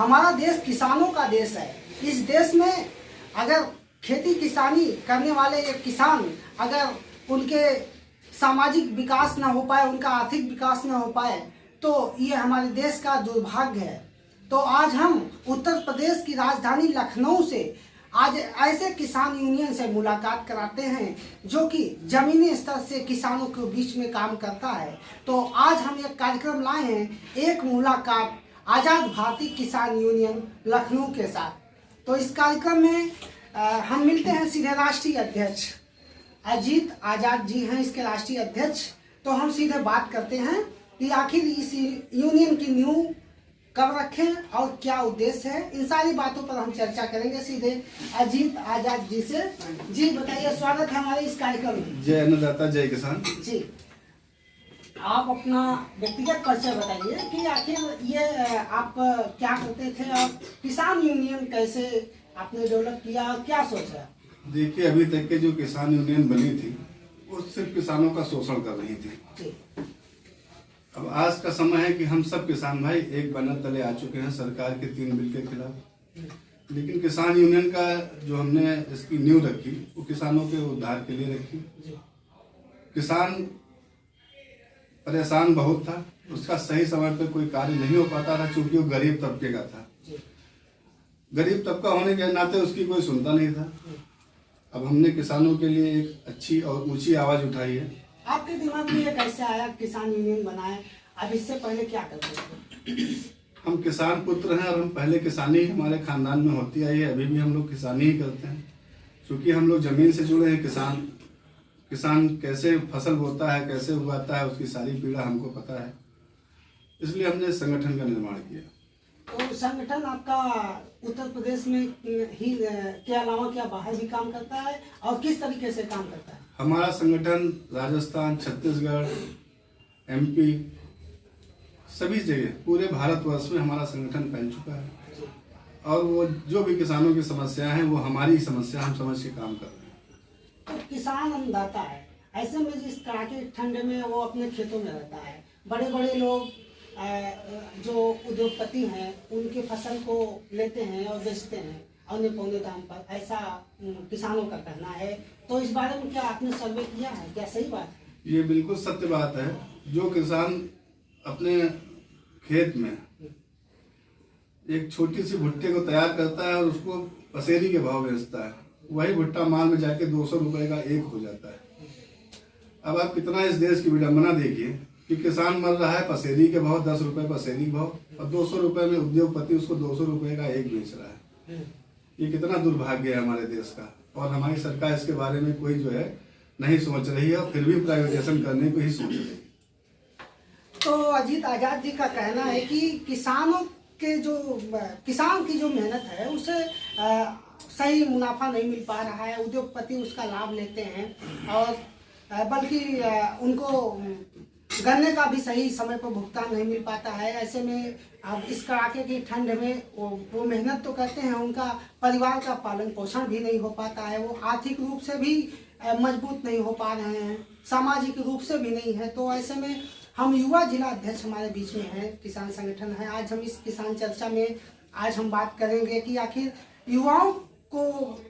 हमारा देश किसानों का देश है। इस देश में अगर खेती किसानी करने वाले एक किसान अगर उनके सामाजिक विकास ना हो पाए, उनका आर्थिक विकास ना हो पाए, तो ये हमारे देश का दुर्भाग्य है। तो आज हम उत्तर प्रदेश की राजधानी लखनऊ से आज ऐसे किसान यूनियन से मुलाकात कराते हैं जो कि जमीनी स्तर से किसानों के बीच में काम करता है। तो आज हम एक कार्यक्रम लाए हैं, एक मुलाकात आज़ाद भारतीय किसान यूनियन लखनऊ के साथ। तो इस कार्यक्रम में हम मिलते हैं सीधे राष्ट्रीय अध्यक्ष अजीत आज़ाद जी हैं इसके राष्ट्रीय अध्यक्ष। तो हम सीधे बात करते हैं कि आखिर इस यूनियन की नींव कब रखें और क्या उद्देश्य है, इन सारी बातों पर हम चर्चा करेंगे सीधे अजीत आज़ाद जी से। जी बताइए, स्वागत है हमारे इस कार्यक्रम में। जय अन्नदाता जय किसान। जी आप अपना व्यक्तिगत परिचय बताइए कि आखिर ये आप क्या करते थे और किसान यूनियन कैसे आपने डेवलप किया और क्या सोचा? देखिए, अभी तक के जो किसान यूनियन बनी थी वो सिर्फ किसानों का शोषण कर रही थी। अब आज का समय है कि हम सब किसान भाई एक बैनर तले आ चुके हैं सरकार के 3 बिल के खिलाफ। लेकिन किसान यूनियन का जो हमने इसकी नींव रखी वो किसानों के उद्धार के लिए रखी। किसान परेशान बहुत था, उसका सही समय पर कोई कार्य नहीं हो पाता था क्योंकि वो गरीब तबके का था। गरीब तबका होने के नाते उसकी कोई सुनता नहीं था। अब हमने किसानों के लिए एक अच्छी और ऊंची आवाज उठाई है। आपके दिमाग में ये कैसे आया किसान यूनियन बनाए? अब इससे पहले क्या करते थे? हम किसान पुत्र हैं और हम पहले किसानी हमारे खानदान में होती आई है, अभी भी हम लोग किसानी ही करते हैं क्योंकि हम लोग जमीन से जुड़े हैं। किसान कैसे फसल बोता है, कैसे उगाता है, उसकी सारी पीड़ा हमको पता है, इसलिए हमने संगठन का निर्माण किया। तो संगठन आपका उत्तर प्रदेश में ही के अलावा क्या बाहर भी काम करता है और किस तरीके से काम करता है? हमारा संगठन राजस्थान, छत्तीसगढ़, MP सभी जगह पूरे भारतवर्ष में हमारा संगठन फैल चुका है और वो जो भी किसानों की समस्याएं हैं वो हमारी समस्या हम समझ के काम कर रहे हैं। तो किसान अन्नदाता है, ऐसे में जिस कड़ाके ठंड में वो अपने खेतों में रहता है, बड़े बड़े लोग जो उद्योगपति हैं उनके फसल को लेते हैं और बेचते हैं औने पौने दाम पर, ऐसा किसानों का कहना है। तो इस बारे में क्या आपने सर्वे किया है, क्या सही बात है? ये बिल्कुल सत्य बात है। जो किसान अपने खेत में एक छोटी सी भुट्टे को तैयार करता है और उसको पसेरी के भाव बेचता है, वही भुट्टा माल में जाके 200 रुपए का एक हो जाता है। अब आप कितना इस देश की विडंबना देखिए कि किसान मर रहा है पसेरी के भाव, 10 रुपए पसेरी भाव, और 200 रुपए में उद्योगपति उसको 200 रुपए का एक बेच रहा है। ये कितना दुर्भाग्य है हमारे देश का। और हमारी सरकार इसके बारे में कोई जो है नहीं सोच रही है और फिर भी प्राइवेटाइजेशन करने को ही सोच रही है। तो अजीत आज़ाद जी का कहना है कि किसान की जो मेहनत है उसे सही मुनाफा नहीं मिल पा रहा है, उद्योगपति उसका लाभ लेते हैं और बल्कि उनको गन्ने का भी सही समय पर भुगतान नहीं मिल पाता है। ऐसे में अब इस कड़ाके की ठंड में वो मेहनत तो करते हैं, उनका परिवार का पालन पोषण भी नहीं हो पाता है, वो आर्थिक रूप से भी मजबूत नहीं हो पा रहे हैं, सामाजिक रूप से भी नहीं है। तो ऐसे में हम युवा जिला अध्यक्ष हमारे बीच में हैं, किसान संगठन है। आज हम इस किसान चर्चा में आज हम बात करेंगे कि आखिर युवाओं को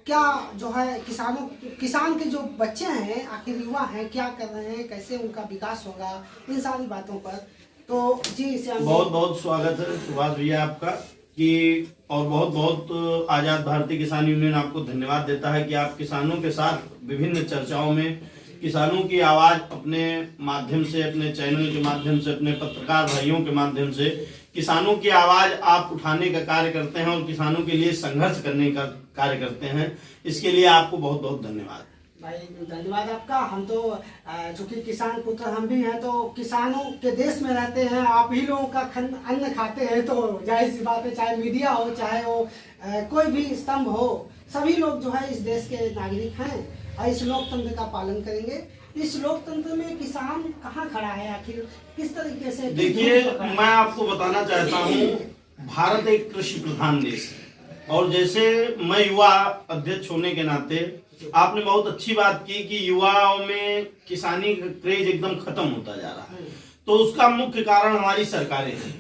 क्या जो है किसान के जो बच्चे हैं, आखिर युवा हैं, क्या कर रहे हैं, कैसे उनका विकास होगा, इन सारी बातों पर। तो जी इसे बहुत बहुत स्वागत है सुभाष भैया आपका कि और बहुत बहुत आज़ाद भारतीय किसान यूनियन आपको धन्यवाद देता है कि आप किसानों के साथ विभिन्न चर्चाओं में किसानों की आवाज़ अपने माध्यम से, अपने चैनल के माध्यम से, अपने पत्रकार भाइयों के माध्यम से किसानों की आवाज़ आप उठाने का कार्य करते हैं और किसानों के लिए संघर्ष करने का कार्य करते हैं। इसके लिए आपको बहुत बहुत धन्यवाद भाई। धन्यवाद आपका। हम तो चूंकि किसान पुत्र हम भी हैं, तो किसानों के देश में रहते हैं, आप ही लोगों का अन्न खाते हैं, तो जाहिर सी बात है, चाहे मीडिया हो, चाहे वो कोई भी स्तंभ हो, सभी लोग जो है इस देश के नागरिक हैं और इस लोकतंत्र का पालन करेंगे। इस लोकतंत्र में किसान कहाँ खड़ा है, आखिर किस तरीके से? देखिए, मैं आपको बताना चाहता हूँ, भारत एक कृषि प्रधान देश है और जैसे मैं युवा अध्यक्ष होने के नाते आपने बहुत अच्छी बात की कि युवाओं में किसानी का क्रेज एकदम खत्म होता जा रहा है। तो उसका मुख्य कारण हमारी सरकारें हैं।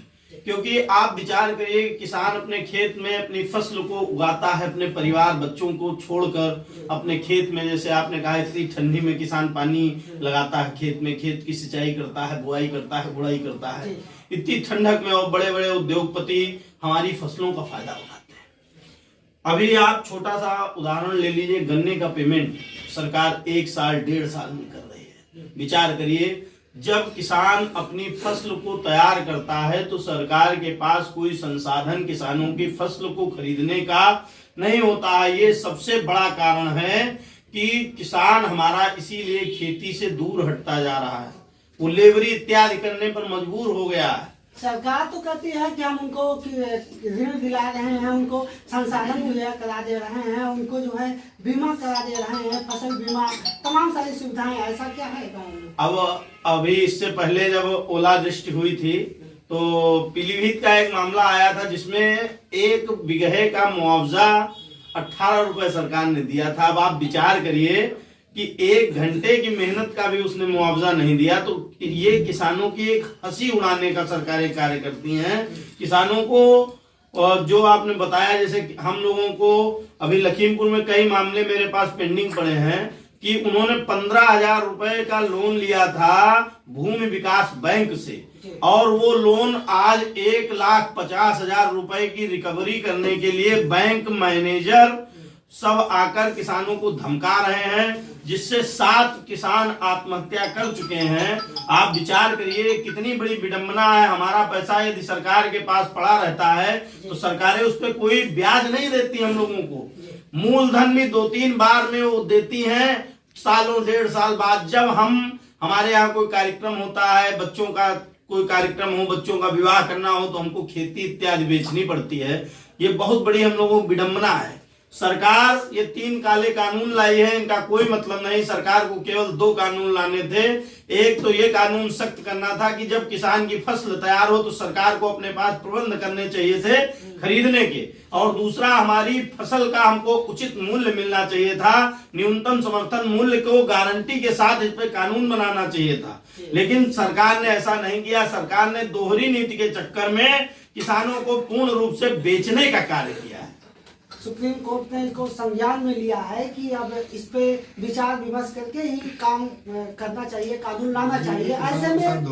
क्योंकि आप विचार करिए, किसान अपने खेत में अपनी फसल को उगाता है, अपने परिवार बच्चों को छोड़कर अपने खेत में, जैसे आपने कहा इतनी ठंडी में किसान पानी लगाता है खेत में, खेत की सिंचाई करता है, बुआई करता है, गुड़ाई करता है, इतनी ठंडक में, और बड़े बड़े उद्योगपति हमारी फसलों का फायदा उठाते हैं। अभी आप छोटा सा उदाहरण ले लीजिए, गन्ने का पेमेंट सरकार 1 साल 1.5 साल में कर रही है। विचार करिए, जब किसान अपनी फसल को तैयार करता है तो सरकार के पास कोई संसाधन किसानों की फसल को खरीदने का नहीं होता है। ये सबसे बड़ा कारण है कि किसान हमारा इसीलिए खेती से दूर हटता जा रहा है, वो लेबरी इत्यादि करने पर मजबूर हो गया है। सरकार तो कहती है कि हम उनको ऋण दिला रहे हैं, उनको संसाधन मुहैया करा दे रहे हैं, उनको जो है बीमा करा दे रहे हैं, फसल बीमा, तमाम सारी सुविधाएं। ऐसा क्या है गाँव में? अब अभी इससे पहले जब ओलावृष्टि हुई थी तो पीलीभीत का एक मामला आया था जिसमें 1 बीघे का मुआवजा 18 रुपए सरकार ने दिया था। अब आप विचार करिए कि 1 घंटे की मेहनत का भी उसने मुआवजा नहीं दिया। तो ये किसानों की एक हंसी उड़ाने का सरकारें कार्य करती हैं। किसानों को, और जो आपने बताया, जैसे हम लोगों को अभी लखीमपुर में कई मामले मेरे पास पेंडिंग पड़े हैं कि उन्होंने 15,000 रुपए का लोन लिया था भूमि विकास बैंक से, और वो लोन आज 1,50,000 रुपए की रिकवरी करने के लिए बैंक मैनेजर सब आकर किसानों को धमका रहे हैं, जिससे 7 किसान आत्महत्या कर चुके हैं। आप विचार करिए कितनी बड़ी विडंबना है। हमारा पैसा यदि सरकार के पास पड़ा रहता है तो सरकारें उस पर कोई ब्याज नहीं देती हम लोगों को, मूलधन भी 2-3 बार में वो देती हैं, सालों 1.5 साल बाद। जब हमारे यहाँ कोई कार्यक्रम होता है, बच्चों का कोई कार्यक्रम हो, बच्चों का विवाह करना हो, तो हमको खेती इत्यादि बेचनी पड़ती है। ये बहुत बड़ी हम लोगों को विडंबना है। सरकार ये 3 काले कानून लाई है, इनका कोई मतलब नहीं। सरकार को केवल 2 कानून लाने थे। एक तो ये कानून सख्त करना था कि जब किसान की फसल तैयार हो तो सरकार को अपने पास प्रबंध करने चाहिए थे खरीदने के, और दूसरा हमारी फसल का हमको उचित मूल्य मिलना चाहिए था, न्यूनतम समर्थन मूल्य को गारंटी के साथ इस पे कानून बनाना चाहिए था। लेकिन सरकार ने ऐसा नहीं किया। सरकार ने दोहरी नीति के चक्कर में किसानों को पूर्ण रूप से बेचने का कार्य किया है। सुप्रीम कोर्ट ने इसको संज्ञान में लिया है कि अब इस पे विचार विमर्श करके ही काम करना चाहिए, कानून लाना चाहिए। ऐसे में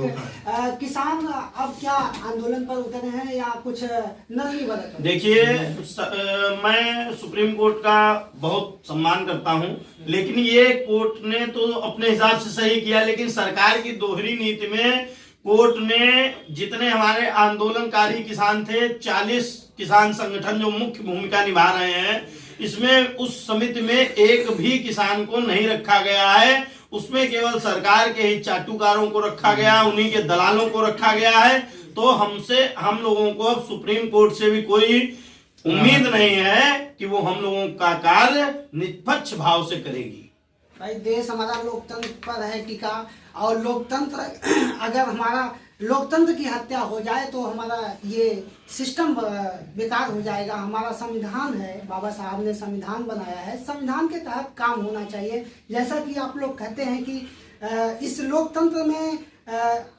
किसान अब क्या आंदोलन पर उतरे हैं या कुछ नरमी बरत? देखिए, मैं सुप्रीम कोर्ट का बहुत सम्मान करता हूं, लेकिन ये कोर्ट ने तो अपने हिसाब से सही किया, लेकिन सरकार की दोहरी नीति में कोर्ट ने जितने हमारे आंदोलनकारी किसान थे, 40 किसान संगठन जो मुख्य भूमिका निभा रहे हैं, इसमें उस समिति में एक भी किसान को नहीं रखा गया है। उसमें केवल सरकार के ही चाटुकारों को रखा गया, उन्हीं के दलालों को रखा गया है। तो हम लोगों को अब सुप्रीम कोर्ट से भी कोई उम्मीद नहीं है कि वो हम लोगों का कार्य निष्पक्ष भाव से करेगी। भाई, देश हमारा लोकतंत्र पर है टिका, और लोकतंत्र अगर हमारा लोकतंत्र की हत्या हो जाए तो हमारा ये सिस्टम बेकार हो जाएगा। हमारा संविधान है, बाबा साहब ने संविधान बनाया है, संविधान के तहत काम होना चाहिए। जैसा कि आप लोग कहते हैं कि इस लोकतंत्र में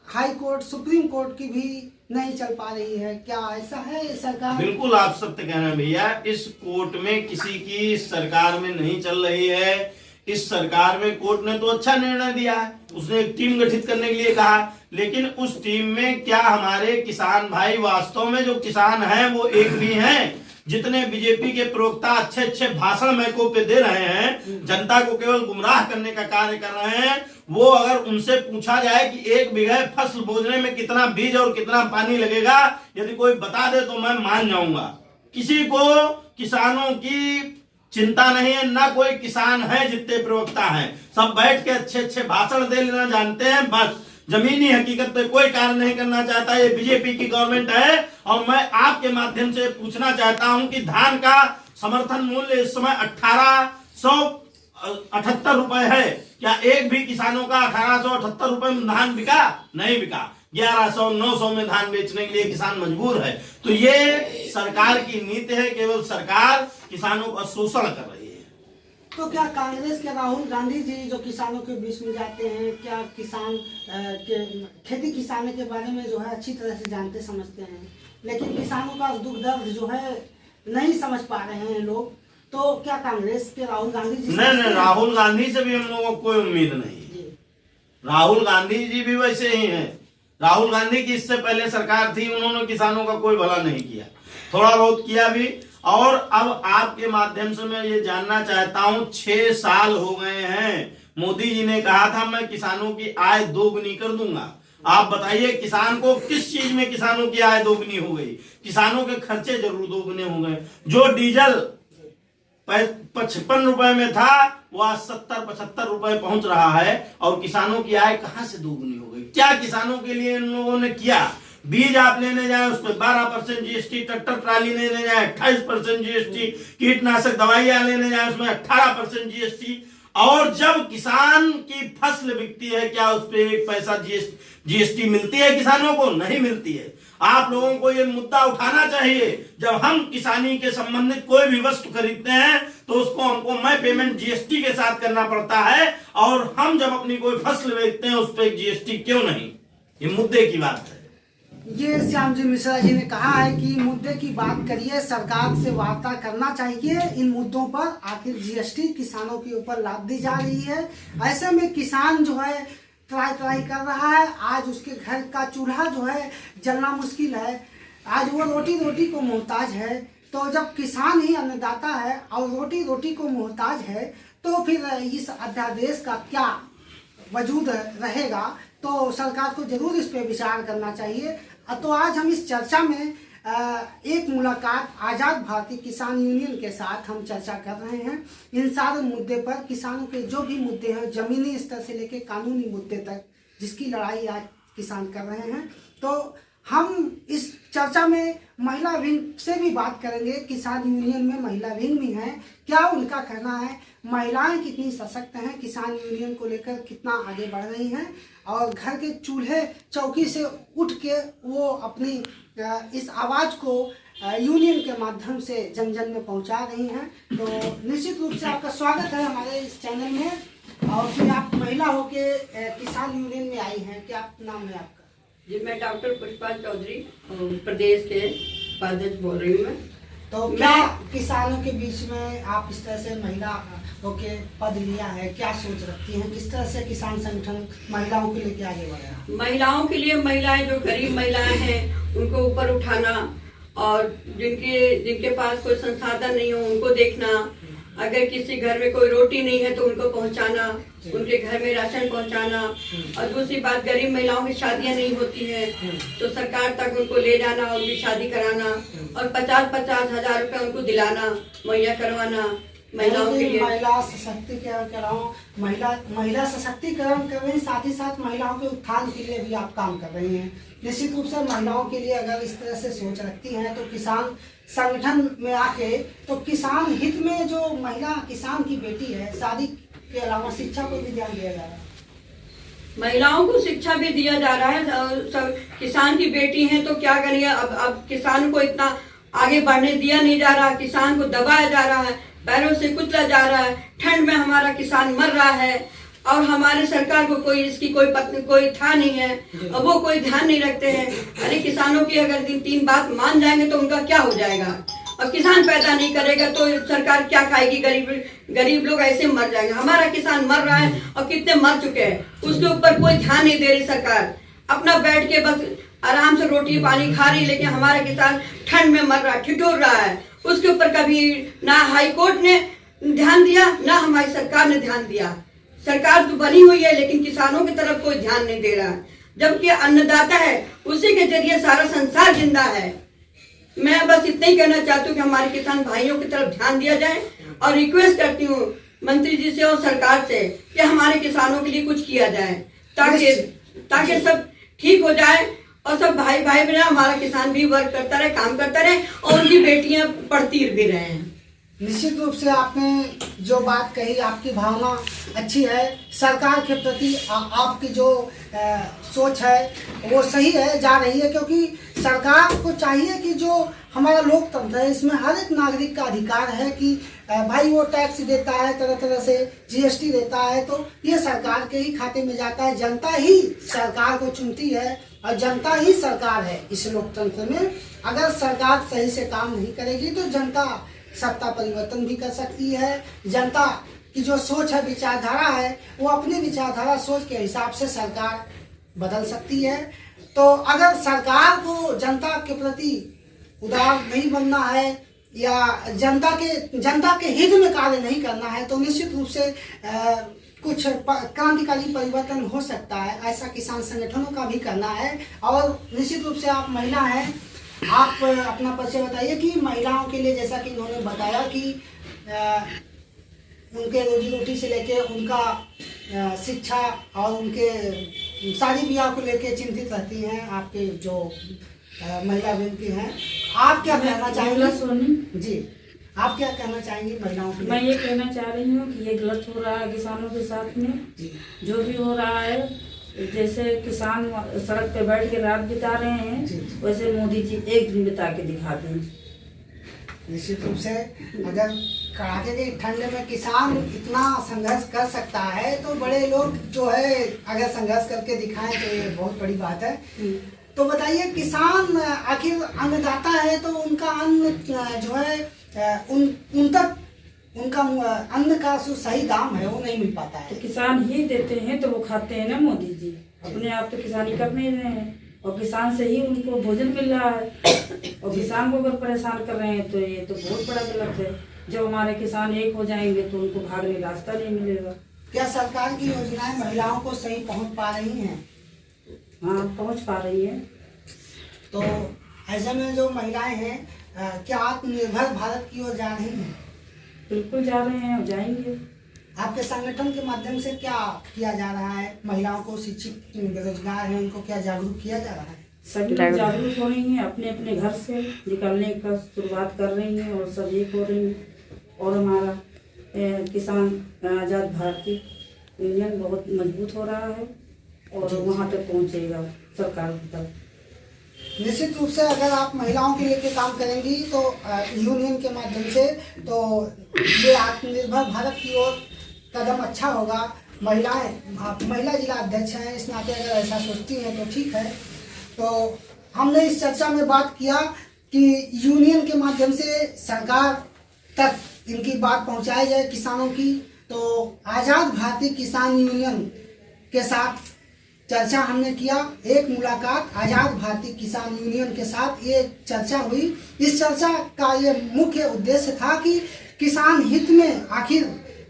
हाई कोर्ट, सुप्रीम कोर्ट की भी नहीं चल पा रही है, क्या ऐसा है सरकार? बिल्कुल आप सत्य कह रहे हैं भैया। इस कोर्ट में किसी की सरकार में नहीं चल रही है। इस सरकार में कोर्ट ने तो अच्छा निर्णय दिया है, उसने एक टीम गठित करने के लिए कहा, लेकिन उस टीम में क्या हमारे किसान भाई वास्तव में जो किसान हैं वो एक भी हैं? जितने बीजेपी के प्रवक्ता अच्छे अच्छे भाषण मैकों पे दे रहे हैं, जनता को केवल गुमराह करने का कार्य कर रहे हैं, वो अगर उनसे पूछा जाए कि 1 बीघे फसल बोने में कितना बीज और कितना पानी लगेगा, यदि कोई बता दे तो मैं मान जाऊंगा। किसी को किसानों की चिंता नहीं है, ना कोई किसान है। जितने प्रवक्ता हैं सब बैठ के अच्छे अच्छे भाषण दे लेना जानते हैं, बस जमीनी हकीकत पे कोई कार्य नहीं करना चाहता। ये बीजेपी की गवर्नमेंट है। और मैं आपके माध्यम से पूछना चाहता हूं कि धान का समर्थन मूल्य इस समय 1878 रुपए है। क्या एक भी किसानों का 1878 रुपए में धान बिका? नहीं बिका। 1100, 900 में धान बेचने के लिए किसान मजबूर है। तो ये सरकार की नीति है, केवल सरकार किसानों का शोषण कर रही है। तो क्या कांग्रेस के राहुल गांधी जी जो किसानों के बीच में जाते हैं, क्या किसान के खेती किसानी के बारे में जो है अच्छी तरह से जानते समझते हैं, लेकिन किसानों का दुख दर्द जो है नहीं समझ पा रहे हैं लोग, तो क्या कांग्रेस के राहुल गांधी जी नहीं, राहुल गांधी से भी हम लोगों को कोई उम्मीद नहीं। राहुल गांधी जी भी वैसे ही हैं। राहुल गांधी की इससे पहले सरकार थी, उन्होंने किसानों का कोई भला नहीं किया, थोड़ा बहुत किया भी। और अब आपके माध्यम से मैं ये जानना चाहता हूं, 6 साल हो गए हैं, मोदी जी ने कहा था मैं किसानों की आय दोगुनी कर दूंगा। आप बताइए किसान को किस चीज में किसानों की आय दोगुनी हो गई? किसानों के खर्चे जरूर दोगुने हो गए। जो डीजल 55 रुपए में था वो आज 70-75 रुपए पहुंच रहा है, और किसानों की आय कहां से दोगुनी हो गई? क्या किसानों के लिए इन लोगों ने किया? बीज आप लेने जाए उस पर 12% जीएसटी, ट्रैक्टर ट्राली लेने जाए 28% जीएसटी, कीटनाशक दवाइयां लेने जाए उसमें 18% जीएसटी। और जब किसान की फसल बिकती है क्या उस पर 1 पैसा जीएसटी मिलती है? किसानों को नहीं मिलती है। आप लोगों को ये मुद्दा उठाना चाहिए। जब हम किसानी के संबंधित कोई भी वस्तु खरीदते हैं तो उसको हमको मैं पेमेंट जीएसटी के साथ करना पड़ता है, और हम जब अपनी कोई फसल बेचते हैं उस पर जीएसटी क्यों नहीं? ये मुद्दे की बात है। ये श्याम जी मिश्रा जी ने कहा है कि मुद्दे की बात करिए, सरकार से वार्ता करना चाहिए इन मुद्दों पर। आखिर जीएसटी किसानों के ऊपर लाद दी जा रही है, ऐसे में किसान जो है ट्राई कर रहा है। आज उसके घर का चूल्हा जो है जलना मुश्किल है, आज वो रोटी को मोहताज है। तो जब किसान ही अन्नदाता है और रोटी को मोहताज है, तो फिर इस अध्यादेश का क्या वजूद रहेगा? तो सरकार को जरूर इस पे विचार करना चाहिए। तो आज हम इस चर्चा में एक मुलाकात आज़ाद भारतीय किसान यूनियन के साथ हम चर्चा कर रहे हैं इन सारे मुद्दे पर। किसानों के जो भी मुद्दे हैं, जमीनी स्तर से लेकर कानूनी मुद्दे तक, जिसकी लड़ाई आज किसान कर रहे हैं। तो हम इस चर्चा में महिला विंग से भी बात करेंगे। किसान यूनियन में महिला विंग भी हैं, क्या उनका कहना है, महिलाएं कितनी सशक्त हैं, किसान यूनियन को लेकर कितना आगे बढ़ रही हैं, और घर के चूल्हे चौकी से उठ के वो अपनी इस आवाज़ को यूनियन के माध्यम से जन जन में पहुंचा रही हैं। तो निश्चित रूप से आपका स्वागत है हमारे इस चैनल में। और फिर आप महिला होके किसान यूनियन में आई हैं, क्या नाम है आपका? जी, मैं डॉक्टर पुष्पा चौधरी प्रदेश के उपाध्यक्ष बोल रही हूँ। मैं तो क्या किसानों के बीच में आप इस तरह से महिला होके पद लिया है, क्या सोच रखती हैं, किस तरह से किसान संगठन महिलाओं के लिए आगे बढ़ रहा है? महिलाओं के लिए, महिलाएं जो गरीब महिलाएं हैं उनको ऊपर उठाना, और जिनके पास कोई संसाधन नहीं हो उनको देखना, अगर किसी घर में कोई रोटी नहीं है तो उनको पहुंचाना, उनके घर में राशन पहुंचाना, और दूसरी बात गरीब महिलाओं की शादियां नहीं होती हैं तो सरकार तक उनको ले जाना, उनकी शादी कराना, और 50-50 हजार रुपए उनको दिलाना, मुहैया करवाना महिलाओं के लिए। महिला सशक्तिकरण कराओ, महिला सशक्तिकरण कर रही हैं, साथ ही साथ महिलाओं के उत्थान के लिए भी आप काम कर रही हैं। निश्चित रूप से महिलाओं के लिए अगर इस तरह से सोच रखती हैं तो किसान संगठन में आके, तो किसान हित में जो महिला किसान की बेटी है, शादी के अलावा शिक्षा को भी ध्यान दिया जा रहा है। महिलाओं को शिक्षा भी दिया जा रहा है। सब किसान की बेटी हैं तो क्या करिए, अब किसान को इतना आगे बढ़ने दिया नहीं जा रहा, किसान को दबाया जा रहा है, पैरों से कुचला जा रहा है। ठंड में हमारा किसान मर रहा है, और हमारे सरकार को कोई इसकी कोई था नहीं है, और वो कोई ध्यान नहीं रखते हैं। अरे किसानों की अगर 3 बात मान जाएंगे तो उनका क्या हो जाएगा? और किसान पैदा नहीं करेगा तो सरकार क्या खाएगी? गरीब लोग ऐसे मर जाएंगे। हमारा किसान मर रहा है, और कितने मर चुके हैं, उसके ऊपर कोई ध्यान नहीं दे रही सरकार। अपना बैठ के बस आराम से रोटी पानी खा रही, लेकिन हमारा किसान ठंड में मर रहा है, ठिठुर रहा है। उसके ऊपर कभी ना हाई कोर्ट ने ध्यान दिया, ना हमारी सरकार ने ध्यान दिया। सरकार तो बनी हुई है लेकिन किसानों की तरफ कोई ध्यान नहीं दे रहा है, जबकि अन्नदाता है, उसी के जरिए सारा संसार जिंदा है। मैं बस इतना ही कहना चाहती हूँ कि हमारे किसान भाइयों की तरफ ध्यान दिया जाए, और रिक्वेस्ट करती हूँ मंत्री जी से और सरकार से कि हमारे किसानों के लिए कुछ किया जाए, ताकि सब ठीक हो जाए, और सब भाई बहन हमारा किसान भी वर्क करता रहे, काम करता रहे, और उनकी बेटियां पढ़ती भी रहे। निश्चित रूप से आपने जो बात कही, आपकी भावना अच्छी है। सरकार के प्रति आपकी जो सोच है वो सही है, जा रही है, क्योंकि सरकार को चाहिए कि जो हमारा लोकतंत्र है इसमें हर एक नागरिक का अधिकार है कि भाई वो टैक्स देता है, तरह तरह से जीएसटी देता है, तो ये सरकार के ही खाते में जाता है। जनता ही सरकार को चुनती है और जनता ही सरकार है इस लोकतंत्र में। अगर सरकार सही से काम नहीं करेगी तो जनता सत्ता परिवर्तन भी कर सकती है। जनता की जो सोच है, विचारधारा है, वो अपने विचारधारा सोच के हिसाब से सरकार बदल सकती है। तो अगर सरकार को जनता के प्रति उदार नहीं बनना है या जनता के हित में कार्य नहीं करना है तो निश्चित रूप से कुछ क्रांतिकारी परिवर्तन हो सकता है। ऐसा किसान संगठनों का भी करना है। और निश्चित रूप से आप महिला हैं, आप अपना परिचय बताइए कि महिलाओं के लिए, जैसा कि उन्होंने बताया कि उनके रोजी रोटी से लेके उनका शिक्षा और उनके शादी ब्याह को लेके चिंतित रहती हैं आपके जो महिला बहन हैं। आप क्या कहना चाहेंगे? सोनी जी, आप क्या कहना चाहेंगे महिलाओं के लिए? मैं ये कहना चाह रही हूँ कि ये गलत हो रहा है किसानों के साथ में। जो भी हो रहा है, जैसे किसान सड़क पे बैठ के रात बिता रहे हैं, वैसे मोदी जी एक दिन बिता के दिखा दें। निश्चित रूप से अगर कड़ाके की ठंड में किसान इतना संघर्ष कर सकता है तो बड़े लोग जो है अगर संघर्ष करके दिखाएं तो ये बहुत बड़ी बात है। तो बताइए, किसान आखिर अन्नदाता है तो उनका अन्न जो है उन तक उनका अन्न का जो सही दाम है वो नहीं मिल पाता है। तो किसान ही देते हैं तो वो खाते हैं ना मोदी जी। अपने आप तो किसानी कर नहीं रहे हैं और किसान से ही उनको भोजन मिल रहा है और किसान को अगर परेशान कर रहे हैं तो ये तो बहुत बड़ा गलत है। जब हमारे किसान एक हो जाएंगे तो उनको भागने रास्ता नहीं मिलेगा। क्या सरकार की योजनाएं महिलाओं को सही पहुंच पा रही हैं? हाँ, पहुंच पा रही है। तो ऐसे में जो महिलाएं हैं क्या आत्मनिर्भर भारत की ओर जा रही हैं? बिल्कुल जा रहे हैं और जाएंगे। आपके संगठन के माध्यम से क्या किया जा रहा है? महिलाओं को, शिक्षित बेरोजगार हैं, उनको क्या जागरूक किया जा रहा है? सभी लोग जागरूक हो रही हैं, अपने अपने घर से निकलने का शुरुआत कर रही हैं और सब एक हो रही हैं। और हमारा किसान आज़ाद भारतीय यूनियन बहुत मजबूत हो रहा है और वहाँ तक पहुँचेगा सरकार तक। निश्चित रूप से अगर आप महिलाओं के लिए काम करेंगी तो यूनियन के माध्यम से तो ये आत्मनिर्भर भारत की ओर कदम अच्छा होगा। महिलाएं, आप महिला जिला अध्यक्ष हैं, इस नाते अगर ऐसा सोचती हैं तो ठीक है। तो हमने इस चर्चा में बात किया कि यूनियन के माध्यम से सरकार तक इनकी बात पहुंचाई जाए किसानों की। तो आज़ाद भारतीय किसान यूनियन के साथ चर्चा हमने किया, एक मुलाकात आज़ाद भारतीय किसान यूनियन के साथ ये चर्चा हुई। इस चर्चा का ये मुख्य उद्देश्य था कि किसान हित में आखिर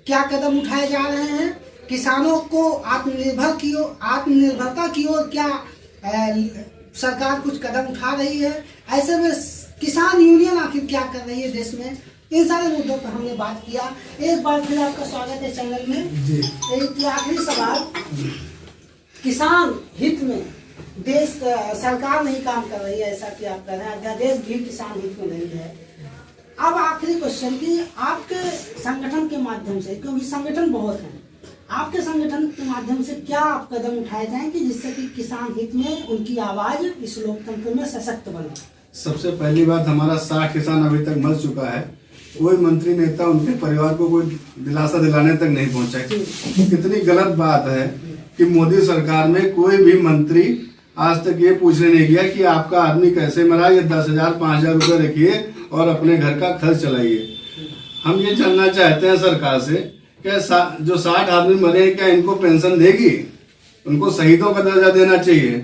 क्या कदम उठाए जा रहे हैं, किसानों को आत्मनिर्भरता की ओर क्या सरकार कुछ कदम उठा रही है, ऐसे में किसान यूनियन आखिर क्या कर रही है देश में, इन सारे मुद्दों पर हमने बात किया। एक बार फिर आपका स्वागत है चैनल में। जी। एक आखिरी सवाल, किसान हित में देश सरकार नहीं काम कर रही है ऐसा कि आप कह रहे हैं, देश भी किसान हित में नहीं है। अब आखिरी क्वेश्चन कि आपके संगठन के माध्यम से, क्योंकि संगठन बहुत हैं, आपके संगठन के माध्यम से क्या आप कदम उठाए जाएं कि जिससे कि किसान हित में उनकी आवाज इस लोकतंत्र में सशक्त बने? सबसे पहली बात, हमारा 60 किसान अभी तक मर चुका है, कोई मंत्री नेता उनके परिवार को कोई दिलासा दिलाने तक नहीं पहुंचा। कितनी गलत बात है कि मोदी सरकार में कोई भी मंत्री आज तक ये पूछने नहीं गया कि आपका आदमी कैसे मरा, ये 10,000 5,000 रुपए रखिए और अपने घर का खर्च चलाइए। हम ये जानना चाहते हैं सरकार से कि जो 60 आदमी मरे हैं क्या इनको पेंशन देगी? उनको शहीदों का दर्जा देना चाहिए।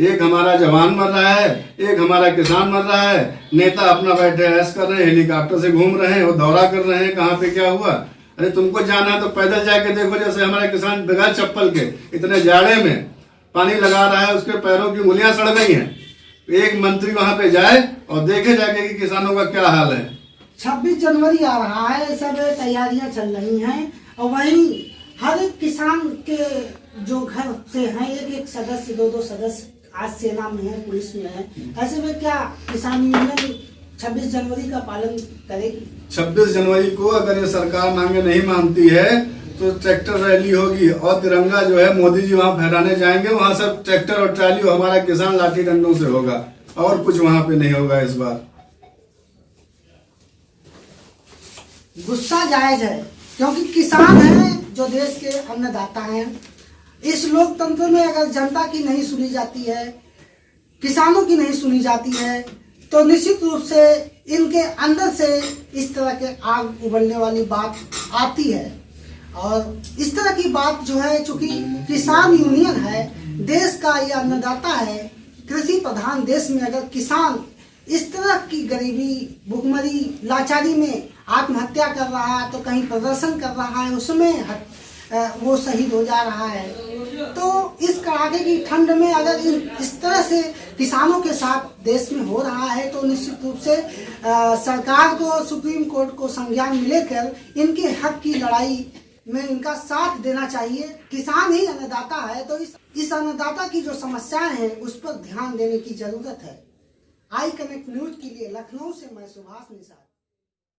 एक हमारा जवान मर रहा है, एक हमारा किसान मर रहा है, नेता अपना बैठे ऐश कर रहे हैं, हेलीकॉप्टर से घूम रहे हैं, वो दौरा कर रहे हैं, कहाँ पे क्या हुआ। अरे तुमको जाना है तो पैदल जाके देखो, जैसे हमारा किसान बगैर चप्पल के इतने जाड़े में पानी लगा रहा है, उसके पैरों की उंगलियां सड़ गई हैं। एक मंत्री वहां पे जाए और देखे जाके कि किसानों का क्या हाल है। 26 जनवरी आ रहा है, सब तैयारियां चल रही हैं और वहीं हर एक किसान के जो घर से हैं एक सदस्य, 2-2 सदस्य आज सेना में है, पुलिस में है। ऐसे में क्या किसान यूनियन 26 जनवरी का पालन करेगी। 26 जनवरी को अगर ये सरकार मांगे नहीं मानती है तो ट्रैक्टर रैली होगी और तिरंगा जो है मोदी जी वहां फहराने जाएंगे। वहां सब ट्रैक्टर और ट्राली हमारा किसान लाठी डंडों से होगा और कुछ वहां पे नहीं होगा इस बार। गुस्सा जायज है क्योंकि किसान हैं जो देश के अन्नदाता हैं। इस लोकतंत्र में अगर जनता की नहीं सुनी जाती है, किसानों की नहीं सुनी जाती है, तो निश्चित रूप से इनके अंदर से इस तरह के आग उबलने वाली बात आती है। और इस तरह की बात जो है, चूंकि किसान यूनियन है, देश का ये अन्नदाता है, कृषि प्रधान देश में अगर किसान इस तरह की गरीबी, भुखमरी, लाचारी में आत्महत्या कर रहा है, तो कहीं प्रदर्शन कर रहा है, उसमें वो शहीद हो जा रहा है, तो इस कड़ाके की ठंड में अगर इस तरह से किसानों के साथ देश में हो रहा है, तो निश्चित रूप से सरकार को, सुप्रीम कोर्ट को संज्ञान में लेकर इनके हक की लड़ाई में इनका साथ देना चाहिए। किसान ही अन्नदाता है, तो इस अन्नदाता की जो समस्याएं हैं उस पर ध्यान देने की जरूरत है। आई कनेक्ट न्यूज के लिए लखनऊ से मैं सुभाष निषाद।